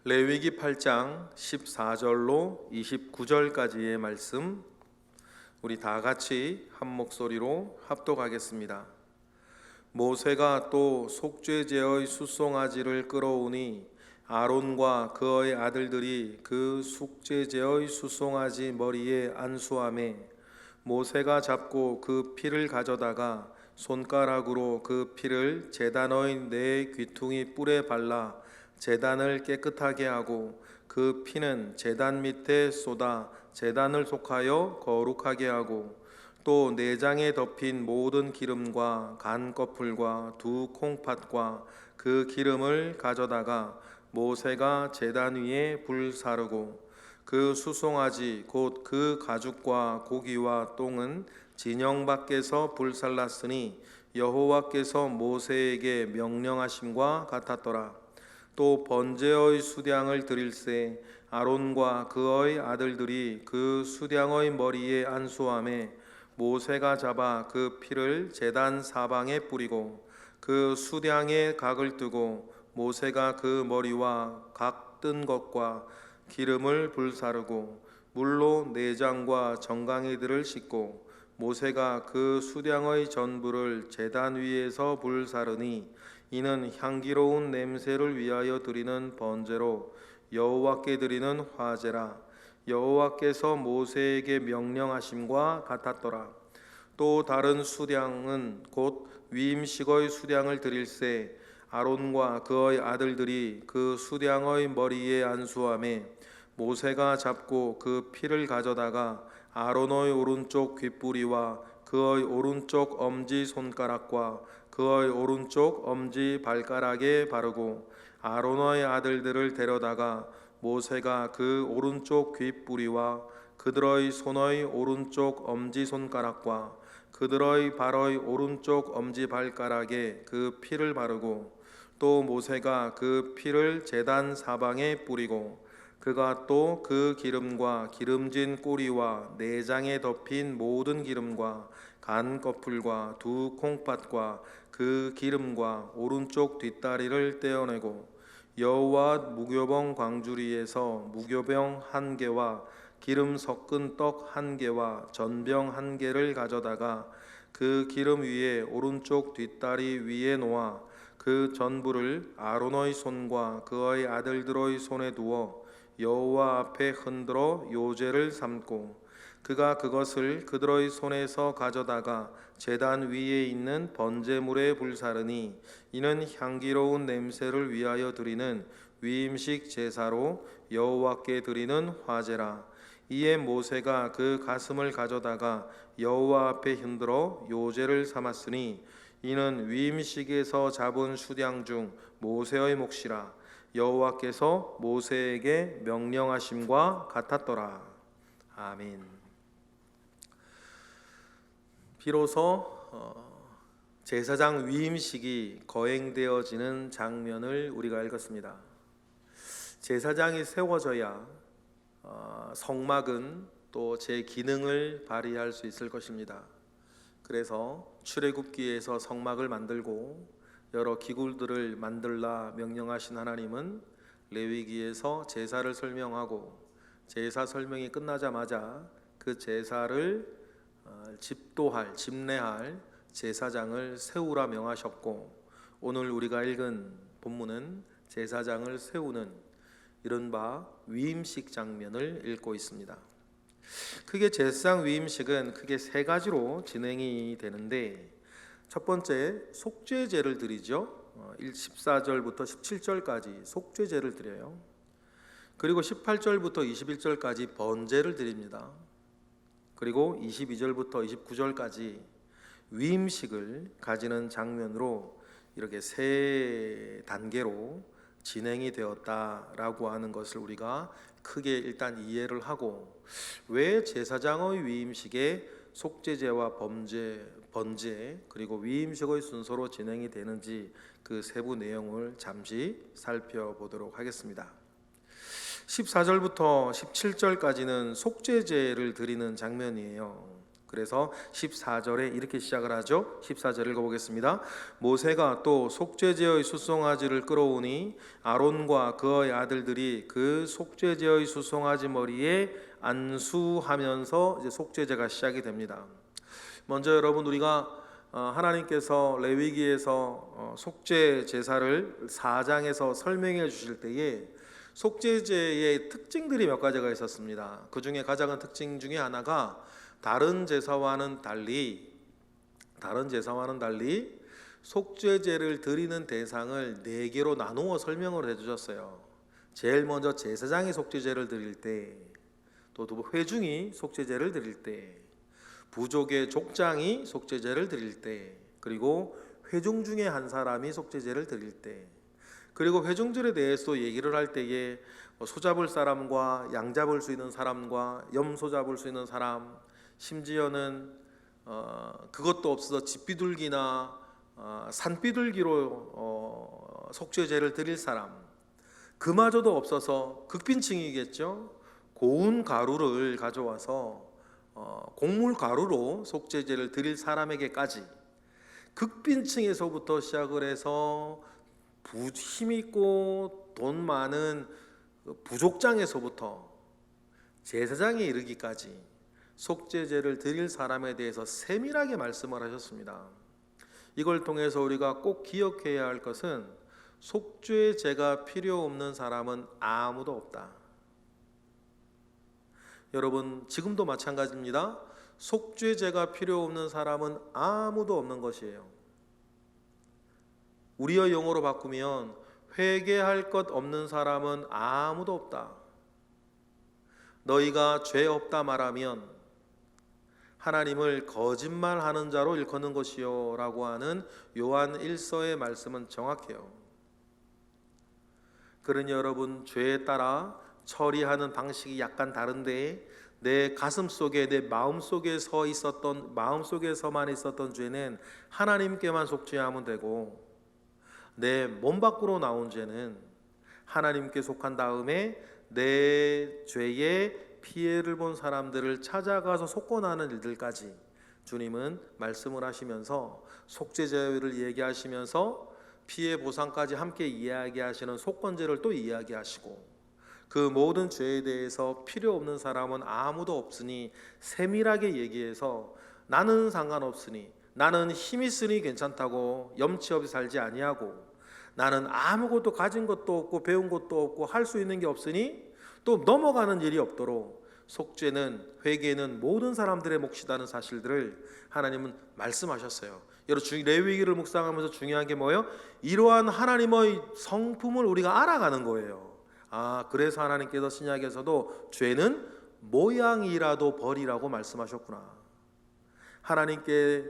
레위기 8장 14절로 29절까지의 말씀, 우리 다 같이 한 목소리로 합독하겠습니다. 모세가 또 속죄제의 수송아지를 끌어오니 아론과 그의 아들들이 그 속죄제의 수송아지 머리에 안수하매 모세가 잡고 그 피를 가져다가 손가락으로 그 피를 제단의 네 귀퉁이 뿔에 발라 제단을 깨끗하게 하고 그 피는 제단 밑에 쏟아 제단을 속하여 거룩하게 하고 또 내장에 덮인 모든 기름과 간 거풀과 두 콩팥과 그 기름을 가져다가 모세가 제단 위에 불 사르고 그 수송아지 곧 그 가죽과 고기와 똥은 진영 밖에서 불살랐으니 여호와께서 모세에게 명령하심과 같았더라. 또 번제의 수량을 드릴새 아론과 그의 아들들이 그 수량의 머리에 안수하매 모세가 잡아 그 피를 제단 사방에 뿌리고 그 수량의 각을 뜨고 모세가 그 머리와 각 뜬 것과 기름을 불사르고 물로 내장과 정강이들을 씻고 모세가 그 수량의 전부를 제단 위에서 불사르니 이는 향기로운 냄새를 위하여 드리는 번제로 여호와께 드리는 화제라. 여호와께서 모세에게 명령하심과 같았더라. 또 다른 수량은 곧 위임식의 수량을 드릴새 아론과 그의 아들들이 그 수량의 머리에 안수하매 모세가 잡고 그 피를 가져다가 아론의 오른쪽 귓뿌리와 그의 오른쪽 엄지 손가락과 그의 오른쪽 엄지 발가락에 바르고 아론의 아들들을 데려다가 모세가 그 오른쪽 귓뿌리와 그들의 손의 오른쪽 엄지 손가락과 그들의 발의 오른쪽 엄지 발가락에 그 피를 바르고 또 모세가 그 피를 제단 사방에 뿌리고 그가 또 그 기름과 기름진 꼬리와 내장에 덮인 모든 기름과 간 거풀과 두 콩팥과 그 기름과 오른쪽 뒷다리를 떼어내고 여호와 무교병 광주리에서 무교병 한 개와 기름 섞은 떡 한 개와 전병 한 개를 가져다가 그 기름 위에 오른쪽 뒷다리 위에 놓아 그 전부를 아론의 손과 그의 아들들의 손에 두어 여호와 앞에 흔들어 요제를 삼고 그가 그것을 그들의 손에서 가져다가 제단 위에 있는 번제물에 불사르니 이는 향기로운 냄새를 위하여 드리는 위임식 제사로 여호와께 드리는 화제라. 이에 모세가 그 가슴을 가져다가 여호와 앞에 흔들어 요제를 삼았으니 이는 위임식에서 잡은 수량 중 모세의 몫이라. 여호와께서 모세에게 명령하심과 같았더라. 아멘. 비로소 제사장 위임식이 거행되어지는 장면을 우리가 읽었습니다. 제사장이 세워져야 성막은 또 제 기능을 발휘할 수 있을 것입니다. 그래서 출애굽기에서 성막을 만들고 여러 기구들을 만들라 명령하신 하나님은 레위기에서 제사를 설명하고 제사 설명이 끝나자마자 그 제사를 집례할 제사장을 세우라 명하셨고 오늘 우리가 읽은 본문은 제사장을 세우는 이른바 위임식 장면을 읽고 있습니다. 크게 제사장 위임식은 크게 세 가지로 진행이 되는데 첫 번째 속죄제를 드리죠. 14절부터 17절까지 속죄제를 드려요. 그리고 18절부터 21절까지 번제를 드립니다. 그리고 22절부터 29절까지 위임식을 가지는 장면으로 이렇게 세 단계로 진행이 되었다라고 하는 것을 우리가 크게 일단 이해를 하고 왜 제사장의 위임식에 속죄제와 번제 그리고 위임식의 순서로 진행이 되는지 그 세부 내용을 잠시 살펴보도록 하겠습니다. 14절부터 17절까지는 속죄제를 드리는 장면이에요. 그래서 14절에 이렇게 시작을 하죠. 14절 읽어보겠습니다. 모세가 또 속죄제의 수송아지를 끌어오니 아론과 그의 아들들이 그 속죄제의 수송아지 머리에 안수하면서 이제 속죄제가 시작이 됩니다. 먼저 여러분, 우리가 하나님께서 레위기에서 속죄 제사를 4장에서 설명해 주실 때에 속죄제의 특징들이 몇 가지가 있었습니다. 그 중에 가장 큰 특징 중에 하나가 다른 제사와는 달리 속죄제를 드리는 대상을 4개로 나누어 설명을 해주셨어요. 제일 먼저 제사장이 속죄제를 드릴 때, 또 회중이 속죄제를 드릴 때, 부족의 족장이 속죄제를 드릴 때, 그리고 회중 중에 한 사람이 속죄제를 드릴 때, 그리고 회중들에 대해서 얘기를 할 때에 소 잡을 사람과 양 잡을 수 있는 사람과 염소 잡을 수 있는 사람, 심지어는 그것도 없어서 집비둘기나 산비둘기로 속죄제를 드릴 사람, 그마저도 없어서 극빈층이겠죠. 고운 가루를 가져와서 곡물 가루로 속죄제를 드릴 사람에게까지 극빈층에서부터 시작을 해서 힘있고 돈 많은 부족장에서부터 제사장에 이르기까지 속죄제를 드릴 사람에 대해서 세밀하게 말씀을 하셨습니다. 이걸 통해서 우리가 꼭 기억해야 할 것은 속죄제가 필요 없는 사람은 아무도 없다. 여러분, 지금도 마찬가지입니다. 속죄제가 필요 없는 사람은 아무도 없는 것이에요. 우리의 용어로 바꾸면 회개할 것 없는 사람은 아무도 없다. 너희가 죄 없다 말하면 하나님을 거짓말하는 자로 일컫는 것이요 라고 하는 요한 1서의 말씀은 정확해요. 그러니 여러분, 죄에 따라 처리하는 방식이 약간 다른데 내 가슴 속에, 내 마음 속에서만 있었던 죄는 하나님께만 속죄하면 되고, 내 몸 밖으로 나온 죄는 하나님께 속한 다음에 내 죄의 피해를 본 사람들을 찾아가서 속건하는 일들까지 주님은 말씀을 하시면서 속죄제를 얘기하시면서 피해 보상까지 함께 이야기하시는 속건제를 또 이야기하시고, 그 모든 죄에 대해서 필요 없는 사람은 아무도 없으니 세밀하게 얘기해서 나는 상관없으니, 나는 힘 있으니 괜찮다고 염치 없이 살지 아니하고, 나는 아무것도 가진 것도 없고 배운 것도 없고 할 수 있는 게 없으니 또 넘어가는 일이 없도록 속죄는, 회개는 모든 사람들의 몫이라는 사실들을 하나님은 말씀하셨어요. 여러분, 레위기를 묵상하면서 중요한 게 뭐예요? 이러한 하나님의 성품을 우리가 알아가는 거예요. 그래서 하나님께서 신약에서도 죄는 모양이라도 버리라고 말씀하셨구나. 하나님께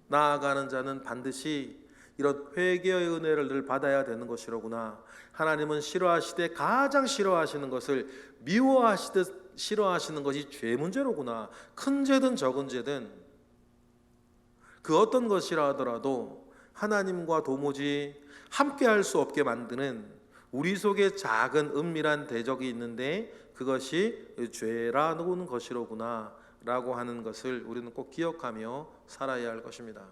나아가는 자는 반드시 이런 회개의 은혜를 늘 받아야 되는 것이로구나. 하나님은 싫어하시되 가장 싫어하시는 것을 미워하시듯 싫어하시는 것이 죄 문제로구나. 큰 죄든 적은 죄든 그 어떤 것이라 하더라도 하나님과 도무지 함께할 수 없게 만드는 우리 속에 작은 은밀한 대적이 있는데 그것이 죄라는 것이로구나 라고 하는 것을 우리는 꼭 기억하며 살아야 할 것입니다.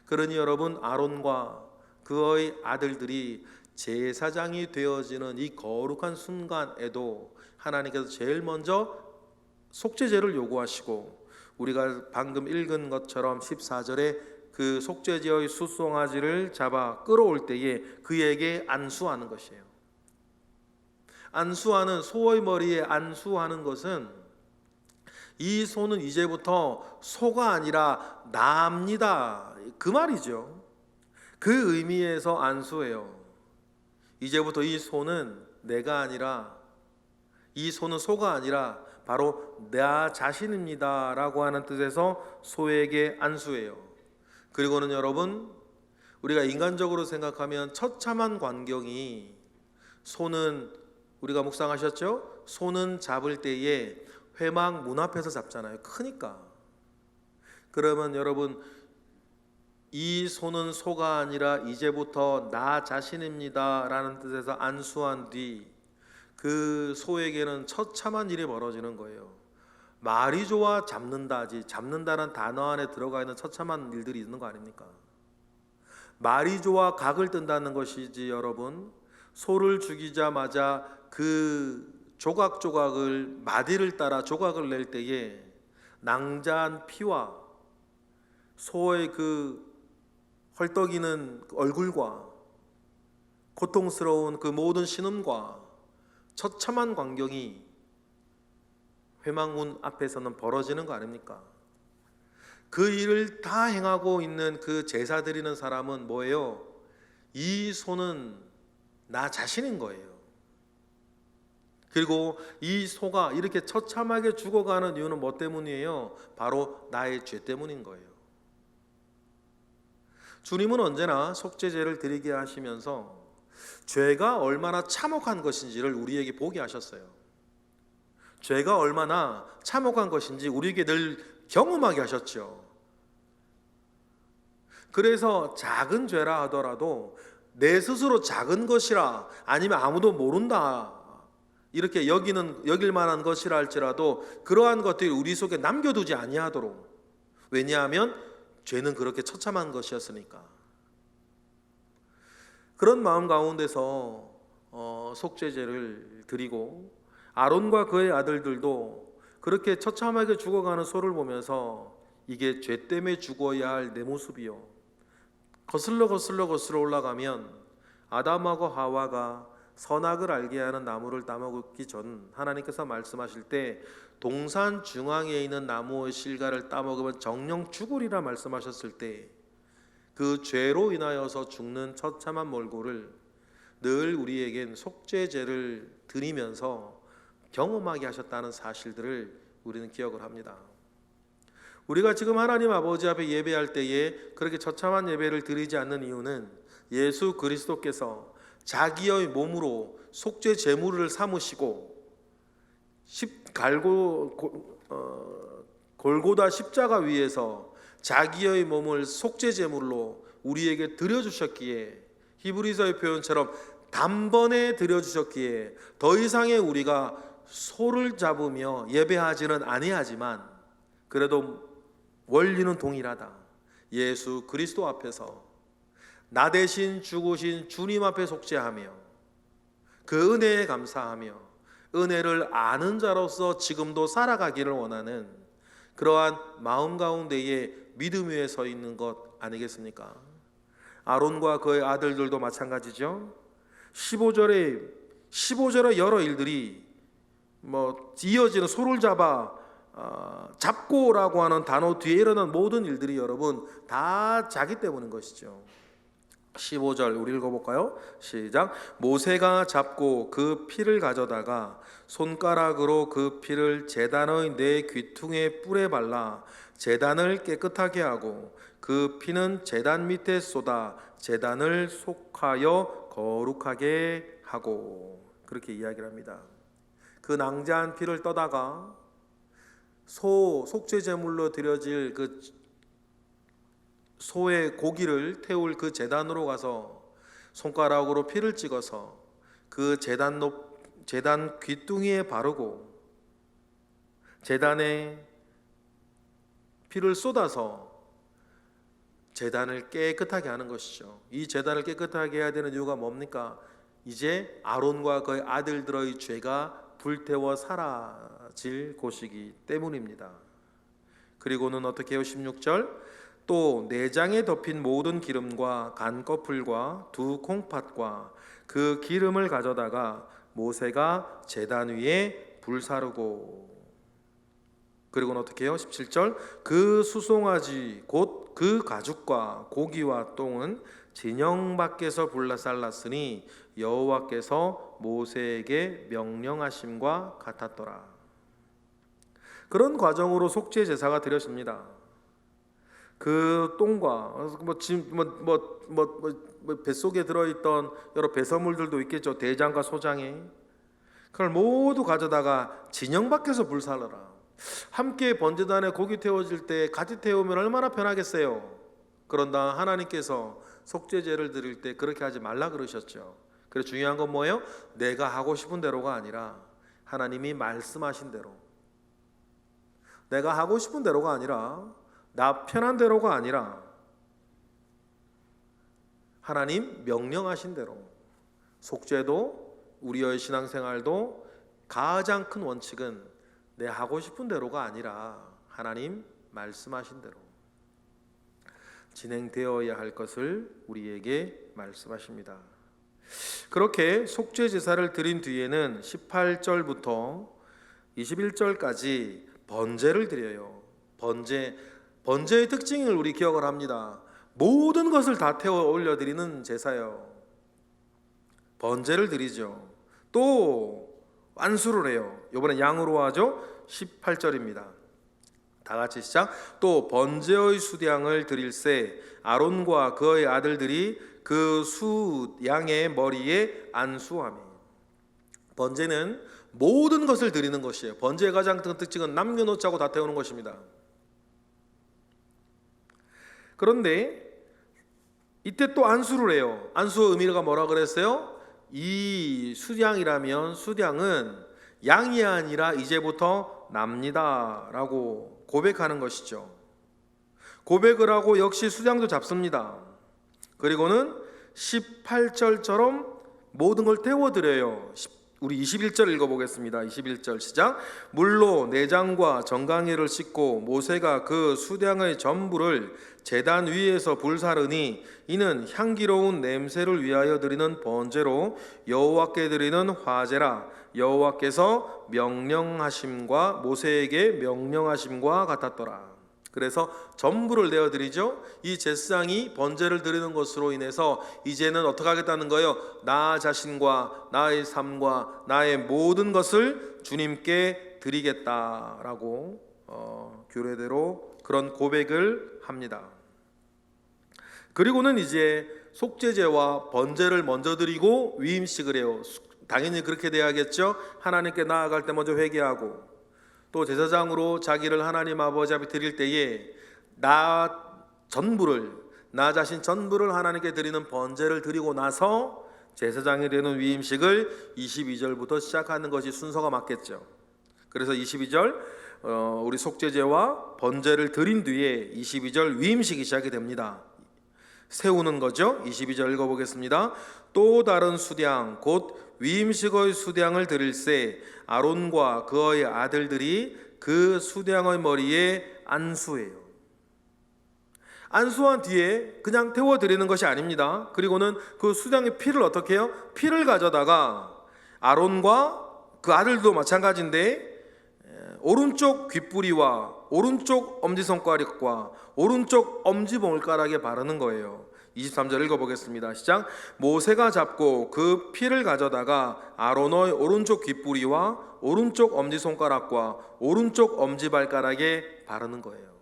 그러니 여러분, 아론과 그의 아들들이 제사장이 되어지는 이 거룩한 순간에도 하나님께서 제일 먼저 속죄제를 요구하시고, 우리가 방금 읽은 것처럼 14절에 그 속죄제의 수송아지를 잡아 끌어올 때에 그에게 안수하는 것이에요. 안수하는, 소의 머리에 안수하는 것은 이 소는 이제부터 소가 아니라 나입니다, 그 말이죠. 그 의미에서 안수해요. 이제부터 이 소는 내가 아니라, 이 소는 소가 아니라 바로 나 자신입니다 라고 하는 뜻에서 소에게 안수해요. 그리고는 여러분, 우리가 인간적으로 생각하면 처참한 광경이, 소는 우리가 묵상하셨죠? 소는 잡을 때에 회막 문 앞에서 잡잖아요. 크니까. 그러면 여러분, 이 소는 소가 아니라 이제부터 나 자신입니다 라는 뜻에서 안수한 뒤 그 소에게는 처참한 일이 벌어지는 거예요. 말이 좋아 잡는다지, 잡는다는 단어 안에 들어가 있는 처참한 일들이 있는 거 아닙니까? 말이 좋아 각을 뜬다는 것이지 여러분, 소를 죽이자마자 그 조각조각을 마디를 따라 조각을 낼 때에 낭자한 피와 소의 그 헐떡이는 얼굴과 고통스러운 그 모든 신음과 처참한 광경이 회막문 앞에서는 벌어지는 거 아닙니까? 그 일을 다 행하고 있는 그 제사 드리는 사람은 뭐예요? 이 소는 나 자신인 거예요. 그리고 이 소가 이렇게 처참하게 죽어가는 이유는 뭐 때문이에요? 바로 나의 죄 때문인 거예요. 주님은 언제나 속죄제를 드리게 하시면서 죄가 얼마나 참혹한 것인지를 우리에게 보게 하셨어요. 죄가 얼마나 참혹한 것인지 우리에게 늘 경험하게 하셨죠. 그래서 작은 죄라 하더라도 내 스스로 작은 것이라, 아니면 아무도 모른다 이렇게 여길 만한 것이라 할지라도 그러한 것들이 우리 속에 남겨두지 아니하도록, 왜냐하면 죄는 그렇게 처참한 것이었으니까. 그런 마음 가운데서 속죄제를 드리고, 아론과 그의 아들들도 그렇게 처참하게 죽어가는 소를 보면서 이게 죄 때문에 죽어야 할 내 모습이요, 거슬러 올라가면 아담하고 하와가 선악을 알게 하는 나무를 따먹기 전 하나님께서 말씀하실 때 동산 중앙에 있는 나무의 실과를 따먹으면 정령 죽으리라 말씀하셨을 때 그 죄로 인하여서 죽는 처참한 몰골을 늘 우리에겐 속죄제를 드리면서 경험하게 하셨다는 사실들을 우리는 기억을 합니다. 우리가 지금 하나님 아버지 앞에 예배할 때에 그렇게 처참한 예배를 드리지 않는 이유는 예수 그리스도께서 자기의 몸으로 속죄 제물을 삼으시고 골고다 십자가 위에서 자기의 몸을 속죄 제물로 우리에게 드려주셨기에, 히브리서의 표현처럼 단번에 드려주셨기에 더 이상의 우리가 소를 잡으며 예배하지는 아니하지만 그래도 원리는 동일하다. 예수 그리스도 앞에서 나 대신 죽으신 주님 앞에 속죄하며 그 은혜에 감사하며 은혜를 아는 자로서 지금도 살아가기를 원하는 그러한 마음 가운데에 믿음 위에 서 있는 것 아니겠습니까? 아론과 그의 아들들도 마찬가지죠. 15절의 여러 일들이 이어지는 소를 잡고라고 하는 단어 뒤에 일어난 모든 일들이 여러분 다 자기 때문인 것이죠. 15절 우리 읽어볼까요? 시작. 모세가 잡고 그 피를 가져다가 손가락으로 그 피를 제단의 네 귀퉁이의 뿔에 발라 제단을 깨끗하게 하고 그 피는 제단 밑에 쏟아 제단을 속하여 거룩하게 하고, 그렇게 이야기를 합니다. 그 낭자한 피를 떠다가 속죄 제물로 드려질 그 소의 고기를 태울 그 제단으로 가서 손가락으로 피를 찍어서 그 제단 귀퉁이에 바르고 제단에 피를 쏟아서 제단을 깨끗하게 하는 것이죠. 이 제단을 깨끗하게 해야 되는 이유가 뭡니까? 이제 아론과 그의 아들들의 죄가 불태워 사라질 곳이기 때문입니다. 그리고는 어떻게 해요? 16절. 또 내장에 덮인 모든 기름과 간꺼풀과 두 콩팥과 그 기름을 가져다가 모세가 제단 위에 불사르고, 그리고는 어떻게 해요? 17절. 그 수송아지 곧 그 가죽과 고기와 똥은 진영 밖에서 불살랐으니 여호와께서 모세에게 명령하심과 같았더라. 그런 과정으로 속죄 제사가 드려집니다. 그 똥과 뱃속에 들어있던 여러 배설물들도 있겠죠. 대장과 소장에. 그걸 모두 가져다가 진영 밖에서 불살라라. 함께 번제단에 고기 태워질 때 같이 태우면 얼마나 편하겠어요. 그런다 하나님께서 속죄제를 드릴 때 그렇게 하지 말라 그러셨죠. 그래서 중요한 건 뭐예요? 내가 하고 싶은 대로가 아니라 하나님이 말씀하신 대로, 내가 하고 싶은 대로가 아니라, 나 편한 대로가 아니라 하나님 명령하신 대로, 속죄도 우리의 신앙생활도 가장 큰 원칙은 내 하고 싶은 대로가 아니라 하나님 말씀하신 대로 진행되어야 할 것을 우리에게 말씀하십니다. 그렇게 속죄 제사를 드린 뒤에는 18절부터 21절까지 번제를 드려요. 번제의 특징을 우리 기억을 합니다. 모든 것을 다 태워 올려드리는 제사요. 번제를 드리죠. 또 안수를 해요. 이번엔 양으로 하죠. 18절입니다. 다 같이 시작. 또 번제의 수량을 드릴새 아론과 그의 아들들이 그 수 양의 머리에 안수하며. 번제는 모든 것을 드리는 것이에요. 번제의 가장 큰 특징은 남겨놓지 않고 다 태우는 것입니다. 그런데 이때 또 안수를 해요. 안수의 의미가 뭐라 그랬어요? 이 수량이라면 수량은 양이 아니라 이제부터 납니다 라고 고백하는 것이죠. 고백을 하고 역시 수량도 잡습니다. 그리고는 18절처럼 모든 걸 태워드려요. 우리 21절 읽어보겠습니다. 21절 시작. 물로 내장과 정강이를 씻고 모세가 그 수량의 전부를 제단 위에서 불사르니 이는 향기로운 냄새를 위하여 드리는 번제로 여호와께 드리는 화제라. 여호와께서 명령하심과 모세에게 명령하심과 같았더라. 그래서 전부를 내어드리죠. 이 제사장이 번제를 드리는 것으로 인해서 이제는 어떻게 하겠다는 거예요? 나 자신과 나의 삶과 나의 모든 것을 주님께 드리겠다라고 규례대로 그런 고백을 합니다. 그리고는 이제 속죄제와 번제를 먼저 드리고 위임식을 해요. 당연히 그렇게 돼야겠죠. 하나님께 나아갈 때 먼저 회개하고 또 제사장으로 자기를 하나님 아버지 앞에 드릴 때에 나 자신 전부를 하나님께 드리는 번제를 드리고 나서 제사장이 되는 위임식을 22절부터 시작하는 것이 순서가 맞겠죠. 그래서 22절 우리 속죄제와 번제를 드린 뒤에 22절 위임식이 시작이 됩니다. 세우는 거죠. 22절 읽어보겠습니다. 또 다른 수량 곧 위임식의 수량을 드릴새 아론과 그의 아들들이 그 수량의 머리에 안수해요. 안수한 뒤에 그냥 태워드리는 것이 아닙니다. 그리고는 그 수량의 피를 어떻게 해요? 피를 가져다가 아론과 그 아들도 마찬가지인데 오른쪽 귓뿌리와 오른쪽 엄지손가락과 오른쪽 엄지봉을가락에 바르는 거예요. 23절 읽어보겠습니다. 시작. 모세가 잡고 그 피를 가져다가 아론의 오른쪽 귓뿌리와 오른쪽 엄지손가락과 오른쪽 엄지발가락에 바르는 거예요.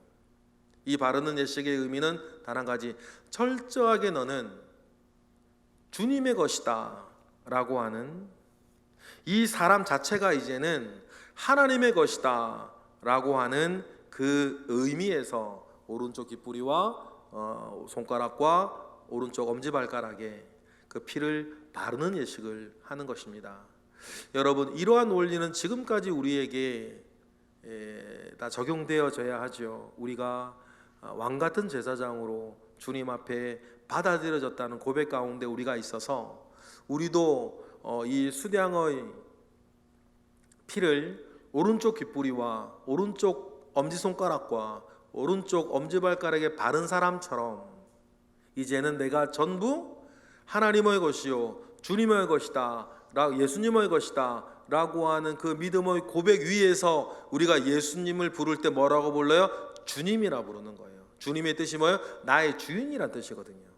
이 바르는 예식의 의미는 단 한 가지, 철저하게 너는 주님의 것이다 라고 하는, 이 사람 자체가 이제는 하나님의 것이다 라고 하는 그 의미에서 오른쪽 귓뿌리와 손가락과 오른쪽 엄지발가락에 그 피를 바르는 예식을 하는 것입니다. 여러분, 이러한 원리는 지금까지 우리에게 다 적용되어져야 하죠. 우리가 왕같은 제사장으로 주님 앞에 받아들여졌다는 고백 가운데 우리가 있어서 우리도 이 수량의 피를 오른쪽 귓뿌리와 오른쪽 엄지손가락과 오른쪽 엄지발가락에 바른 사람처럼 이제는 내가 전부 하나님의 것이요 주님의 것이다, 예수님의 것이다 라고 하는 그 믿음의 고백 위에서 우리가 예수님을 부를 때 뭐라고 불러요? 주님이라 부르는 거예요. 주님의 뜻이 뭐예요? 나의 주인이란 뜻이거든요.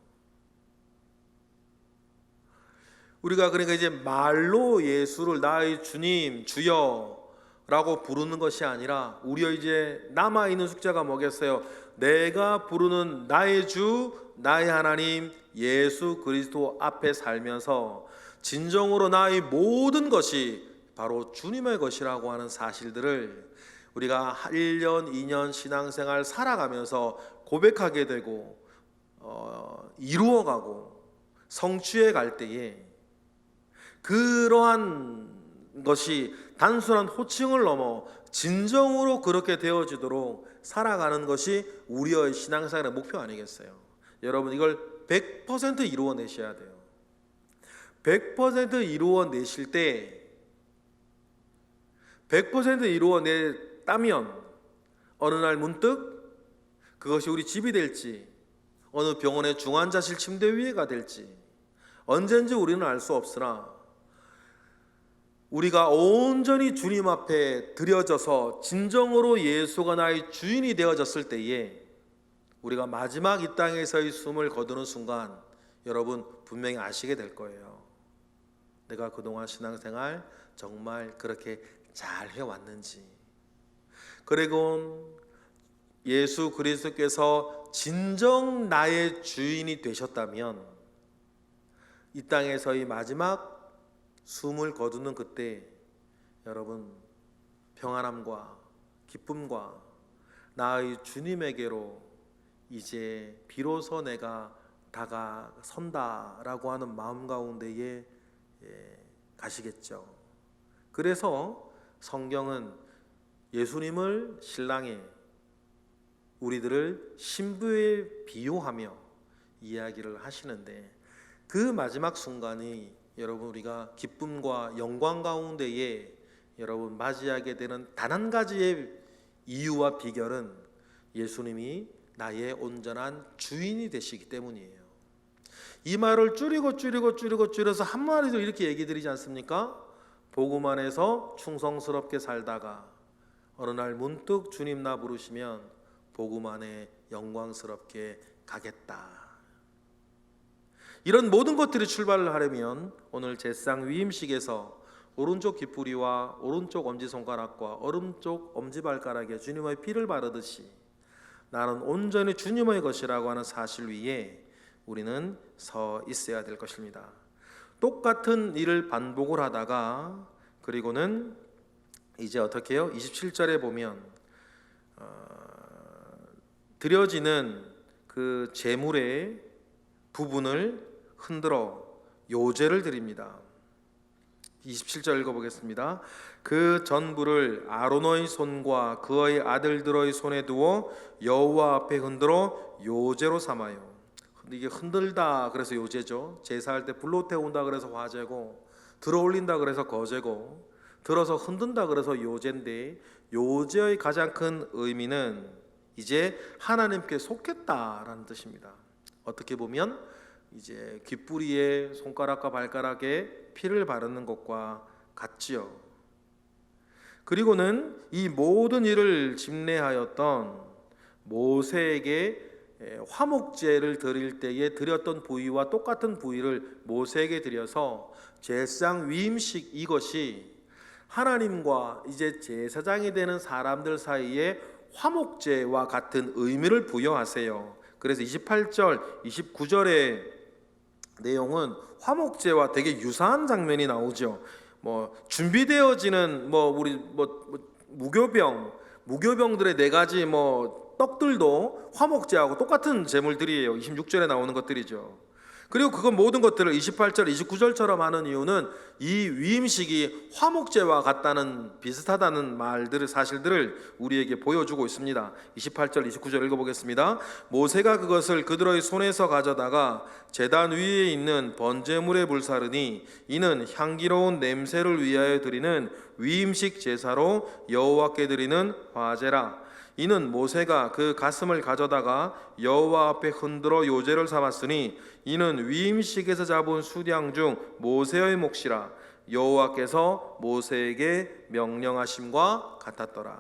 우리가 그러니까 이제 말로 예수를 나의 주님, 주여 라고 부르는 것이 아니라 우리의 이제 남아있는 숙제가 뭐겠어요? 내가 부르는 나의 주, 나의 하나님 예수 그리스도 앞에 살면서 진정으로 나의 모든 것이 바로 주님의 것이라고 하는 사실들을 우리가 1년, 2년 신앙생활 살아가면서 고백하게 되고 이루어가고 성취해 갈 때에 그러한 것이 단순한 호칭을 넘어 진정으로 그렇게 되어지도록 살아가는 것이 우리의 신앙생활의 목표 아니겠어요? 여러분, 이걸 100% 이루어내셔야 돼요. 100% 이루어내실 때 100% 이루어냈다면 어느 날 문득 그것이 우리 집이 될지, 어느 병원의 중환자실 침대 위에가 될지 언젠지 우리는 알 수 없으나, 우리가 온전히 주님 앞에 드려져서 진정으로 예수가 나의 주인이 되어졌을 때에 우리가 마지막 이 땅에서의 숨을 거두는 순간 여러분 분명히 아시게 될 거예요. 내가 그동안 신앙생활 정말 그렇게 잘 해왔는지. 그리고 예수 그리스도께서 진정 나의 주인이 되셨다면 이 땅에서의 마지막 숨을 거두는 그때 여러분 평안함과 기쁨과 나의 주님에게로 이제 비로소 내가 다가선다라고 하는 마음 가운데에 가시겠죠. 그래서 성경은 예수님을 신랑에 우리들을 신부에 비유하며 이야기를 하시는데, 그 마지막 순간이 여러분 우리가 기쁨과 영광 가운데에 여러분 맞이하게 되는 단 한 가지의 이유와 비결은 예수님이 나의 온전한 주인이 되시기 때문이에요. 이 말을 줄여서 한마디로 이렇게 얘기 드리지 않습니까? 복음 안에서 충성스럽게 살다가 어느 날 문득 주님 나 부르시면 복음 안에 영광스럽게 가겠다. 이런 모든 것들이 출발을 하려면 오늘 제상 위임식에서 오른쪽 깃뿌리와 오른쪽 엄지손가락과 오른쪽 엄지발가락에 주님의 피를 바르듯이 나는 온전히 주님의 것이라고 하는 사실 위에 우리는 서 있어야 될 것입니다. 똑같은 일을 반복을 하다가 그리고는 이제 어떻게 해요? 27절에 보면 드려지는 그 제물의 부분을 흔들어 요제를 드립니다. 27절 읽어보겠습니다. 그 전부를 아론의 손과 그의 아들들의 손에 두어 여호와 앞에 흔들어 요제로 삼아요. 이게 흔들다 그래서 요제죠. 제사할 때 불로 태운다 그래서 화제고, 들어올린다 그래서 거제고, 들어서 흔든다 그래서 요제인데, 요제의 가장 큰 의미는 이제 하나님께 속했다라는 뜻입니다. 어떻게 보면 이제 귓뿌리에 손가락과 발가락에 피를 바르는 것과 같지요. 그리고는 이 모든 일을 집례하였던 모세에게 화목제를 드릴 때에 드렸던 부위와 똑같은 부위를 모세에게 드려서 제사장 위임식, 이것이 하나님과 이제 제사장이 되는 사람들 사이에 화목제와 같은 의미를 부여하세요. 그래서 28절, 29절의 내용은 화목제와 되게 유사한 장면이 나오죠. 준비되어지는 우리 무교병들의 네 가지 떡들도 화목제하고 똑같은 제물들이에요. 26절에 나오는 것들이죠. 그리고 그 모든 것들을 28절, 29절처럼 하는 이유는 이 위임식이 화목제와 같다는, 비슷하다는 말들을, 사실들을 우리에게 보여주고 있습니다. 28절, 29절 읽어보겠습니다. 모세가 그것을 그들의 손에서 가져다가 제단 위에 있는 번제물에 불사르니 이는 향기로운 냄새를 위하여 드리는 위임식 제사로 여호와께 드리는 화제라. 이는 모세가 그 가슴을 가져다가 여호와 앞에 흔들어 요제를 삼았으니 이는 위임식에서 잡은 수량 중 모세의 몫이라. 여호와께서 모세에게 명령하심과 같았더라.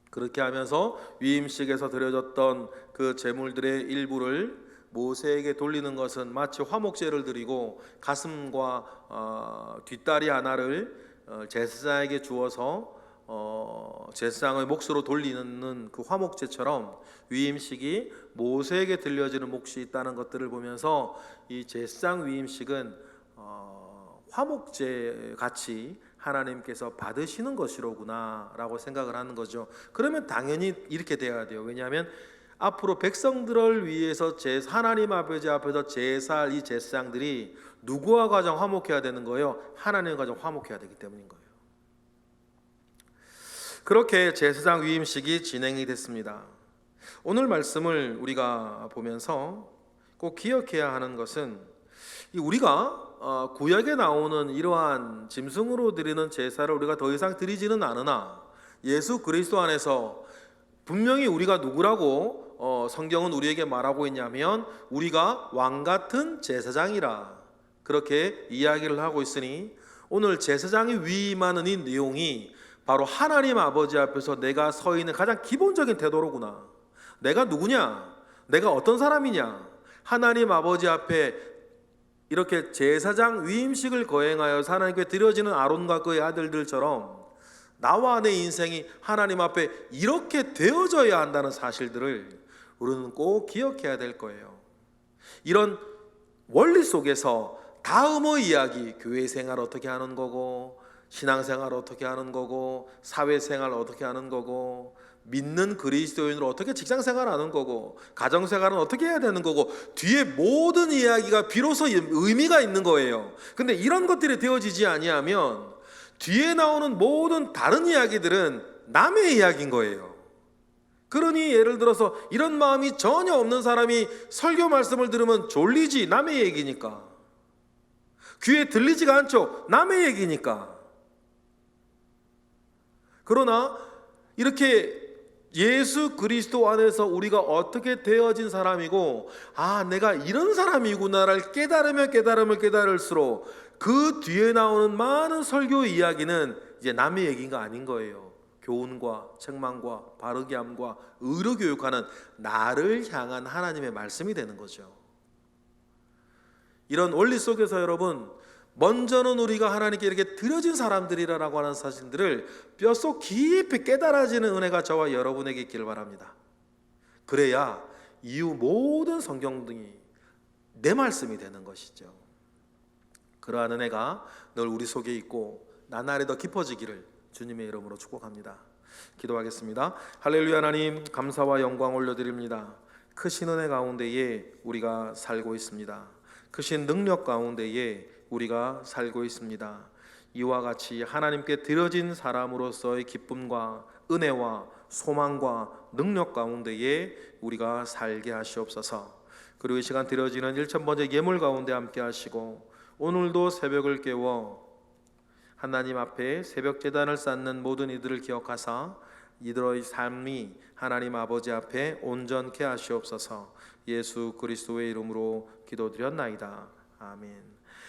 그렇게 하면서 위임식에서 드려졌던 그 제물들의 일부를 모세에게 돌리는 것은 마치 화목제를 드리고 가슴과 뒷다리 하나를 제사장에게 주어서 제사장의 몫으로 돌리는 그 화목제처럼 위임식이 모세에게 들려지는 몫이 있다는 것들을 보면서 이 제사장 위임식은 화목제 같이 하나님께서 받으시는 것이로구나 라고 생각을 하는 거죠. 그러면 당연히 이렇게 돼야 돼요. 왜냐하면 앞으로 백성들을 위해서 하나님 아버지 앞에서 제사할 이 제사장들이 누구와 가장 화목해야 되는 거예요? 하나님과 가장 화목해야 되기 때문인 거예요. 그렇게 제사장 위임식이 진행이 됐습니다. 오늘 말씀을 우리가 보면서 꼭 기억해야 하는 것은 우리가 구약에 나오는 이러한 짐승으로 드리는 제사를 우리가 더 이상 드리지는 않으나 예수 그리스도 안에서 분명히 우리가 누구라고 성경은 우리에게 말하고 있냐면 우리가 왕 같은 제사장이라 그렇게 이야기를 하고 있으니 오늘 제사장이 위임하는 이 내용이 바로 하나님 아버지 앞에서 내가 서 있는 가장 기본적인 태도로구나. 내가 누구냐? 내가 어떤 사람이냐? 하나님 아버지 앞에 이렇게 제사장 위임식을 거행하여서 하나님께 드려지는 아론과 그의 아들들처럼 나와 내 인생이 하나님 앞에 이렇게 되어져야 한다는 사실들을 우리는 꼭 기억해야 될 거예요. 이런 원리 속에서 다음의 이야기, 교회 생활 어떻게 하는 거고, 신앙생활 어떻게 하는 거고, 사회생활 어떻게 하는 거고, 믿는 그리스도인으로 어떻게 직장생활 하는 거고, 가정생활은 어떻게 해야 되는 거고, 뒤에 모든 이야기가 비로소 의미가 있는 거예요. 근데 이런 것들이 되어지지 아니하면 뒤에 나오는 모든 다른 이야기들은 남의 이야기인 거예요. 그러니 예를 들어서 이런 마음이 전혀 없는 사람이 설교 말씀을 들으면 졸리지, 남의 얘기니까. 귀에 들리지가 않죠, 남의 얘기니까. 그러나 이렇게 예수 그리스도 안에서 우리가 어떻게 되어진 사람이고, 내가 이런 사람이구나를 깨달을수록 그 뒤에 나오는 많은 설교 이야기는 이제 남의 얘기가 아닌 거예요. 교훈과 책망과 바르게 함과 의로 교육하는 나를 향한 하나님의 말씀이 되는 거죠. 이런 원리 속에서 여러분, 먼저는 우리가 하나님께 이렇게 드려진 사람들이라고 하는 사실들을 뼛속 깊이 깨달아지는 은혜가 저와 여러분에게 있기를 바랍니다. 그래야 이후 모든 성경등이 내 말씀이 되는 것이죠. 그러한 은혜가 늘 우리 속에 있고 나날이 더 깊어지기를 주님의 이름으로 축복합니다. 기도하겠습니다. 할렐루야. 하나님 감사와 영광 올려드립니다. 크신 은혜 가운데에 우리가 살고 있습니다. 크신 능력 가운데에 우리가 살고 있습니다. 이와 같이 하나님께 드려진 사람으로서의 기쁨과 은혜와 소망과 능력 가운데에 우리가 살게 하시옵소서. 그리고 이 시간 드려지는 1000번째 예물 가운데 함께 하시고 오늘도 새벽을 깨워 하나님 앞에 새벽 제단을 쌓는 모든 이들을 기억하사 이들의 삶이 하나님 아버지 앞에 온전케 하시옵소서. 예수 그리스도의 이름으로 기도드렸나이다. 아멘.